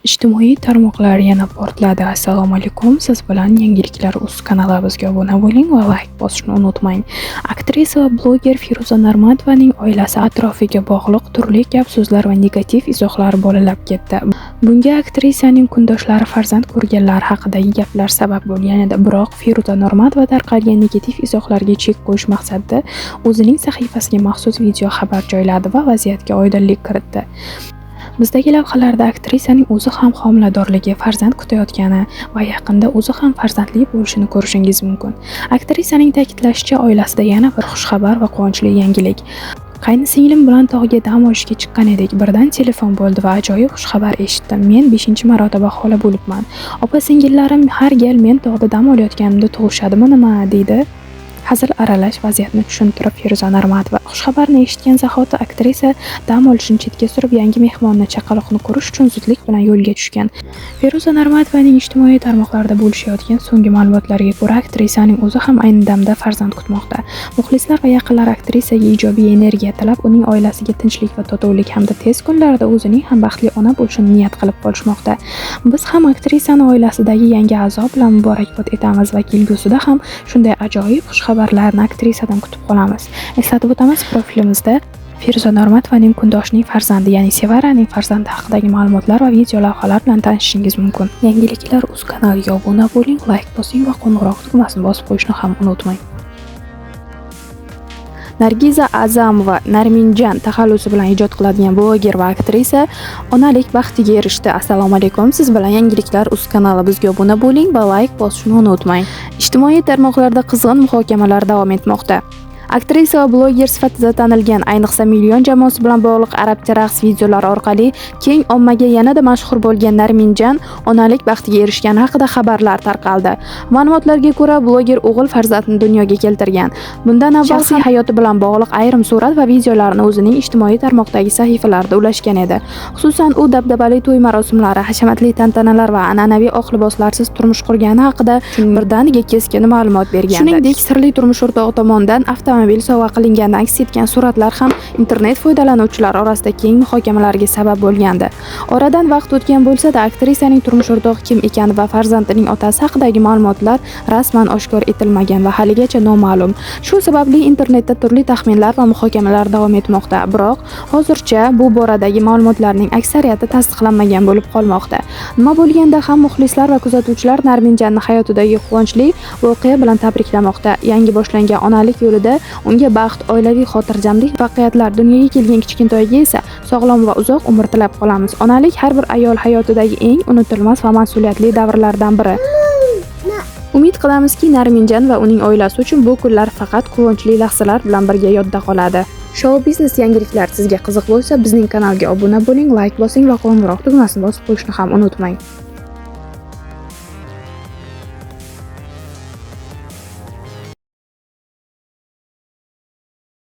Ijtimoiy tarmoqlar yana portladi. Assalomu alaykum. Siz bilan Yangiliklar.uz kanalimizga obuna bo'ling va like bosishni unutmang. Aktrisa va bloger Feruza Normatovaning oilasi atrofiga bog'liq turli gap-so'zlar va negativ izohlar bo'lalab ketdi. Bunga aktrisaning kundoshlari farzand ko'rganlari haqidagi gaplar sabab bo'lgan edi. Biroq Feruza Normatova tarqalgan negativ izohlarga chek qo'yish maqsadida o'zining sahifasiga maxsus video xabar joyladi va vaziyatga oydinlik kiritdi. Bizdagi lavhalarda aktrisaning o'zi ham homiladorligi, farzand kutayotgani va yaqinda o'zi ham farzandli bo'lishini ko'rishingiz mumkin. Aktrisaning ta'kidlashicha, oilasida yana bir xushxabar va quvonchli yangilik. Qaynisinglim bilan tog'ga dam olishga chiqqan edik. Birdan telefon bo'ldi va ajoyib xushxabar eshitdim. Men 5-marotaba xola bo'libman. Opa-singillarim har gal men tog'da dam olayotganimda tug'ishadimi nima deydi. Hazil aralash vaziyatni tushuntirib Feruza Normatova. Xushxabarni eshitgan zahoti aktrisa dam olishni chetga surib, yangi mehmonni chaqaloqni ko'rish uchun zudlik bilan yo'lga tushgan. Feruza Normatovaning ijtimoiy tarmoqlarda bo'lishayotgan so'nggi ma'lumotlarga ko'ra, aktrisaning o'zi ham ayni damda farzand kutmoqda. Muxlislar va yaqinlar aktrisaga ijobiy energiya tilab, uning oilasiga tinchlik va totuvlik hamda tez kunlarda o'zining ham baxtli ona bo'lishini niyat qilib qolishmoqda. Biz ham aktrisani oilasidagi yangi a'zo bilan muborakbod etamiz va kelgusida ham shunday ajoyib xushxabarlarni aktrisadan kutib qolamiz. Eslatib o'tamiz, profilimizda Feruza Normatovaning kundoshining farzandi, ya'ni Sevaraning farzandi haqidagi ma'lumotlar va video lavhalar bilan tanishishingiz mumkin. Yangiliklar.uz kanaliga obuna bo'ling, like bosing va qo'ng'iroq tugmasini bosib qo'yishni ham unutmang. Nargiza A'zamova Narminjan taxallusi bilan ijod qiladigan bloger va aktrisa onalik baxtiga erishdi. Assalomu alaykum. Siz bilan Yangiliklar.uz kanalimizga obuna bo'ling va like bosishni unutmang. Ijtimoiy tarmoqlarda qizg'in muhokamalar davom etmoqda. Aktrisa va bloger sifatida tanilgan, ayniqsa million jamoasi bilan bog'liq arabcha raqs videolari orqali keng ommaga yanada mashhur bo'lgan Narminjan onalik baxtiga erishgani haqida xabarlar tarqaldi. Ma'lumotlarga ko'ra, bloger o'g'il farzandni dunyoga keltirgan. Bundan avval shaxsiy hayoti bilan bog'liq ayrim surat va videolarni o'zining ijtimoiy tarmoqdagi sahifalarida ulashgan edi. Xususan, u dabdabali to'y marosimlari, hashamatli tantanalar va an'anaviy oq liboslarsiz turmush qurgani haqida birdaniga keskin ma'lumot bergandi. Shuningdek, sirli turmush o'rtog'i tomonidan avtomobil sovg'a qilingani aks etgan suratlar ham internet foydalanuvchilari orasida keng muhokamalarga sabab bo'lgandi. Oradan vaqt o'tgan bo'lsa-da, aktrisaning turmush o'rtog'i kim ekani va farzandining otasi haqidagi ma'lumotlar rasman oshkor etilmagan va haligacha noma'lum. Shu sababli internetda turli taxminlar va muhokamalar davom etmoqda. Biroq hozircha bu boradagi ma'lumotlarning aksariyati tasdiqlanmagan bo'lib qolmoqda. Nima bo'lganda ham muxlislar va kuzatuvchilar Narminjanni hayotidagi quvonchli voqea bilan tabriklamoqda. Yangi boshlangan onalik yo'lida unga baxt, oilaviy xotirjamlik, muvaffaqiyatlar, dunyoga kelgan kichkintoyga esa sog'lom va uzoq umr tilab qolamiz. Onalik har bir ayol hayotidagi eng unutilmas va mas'uliyatli davrlardan biri. Umid qilamizki, Narminjan va uning oilasi uchun bu kunlar faqat quvonchli lahzalar bilan birga yodda qoladi. Show biznes yangiliklar sizga qiziq bo'lsa, bizning kanalga obuna bo'ling, like bosing va qo'ng'iroq tugmasini bosib qo'yishni ham unutmang.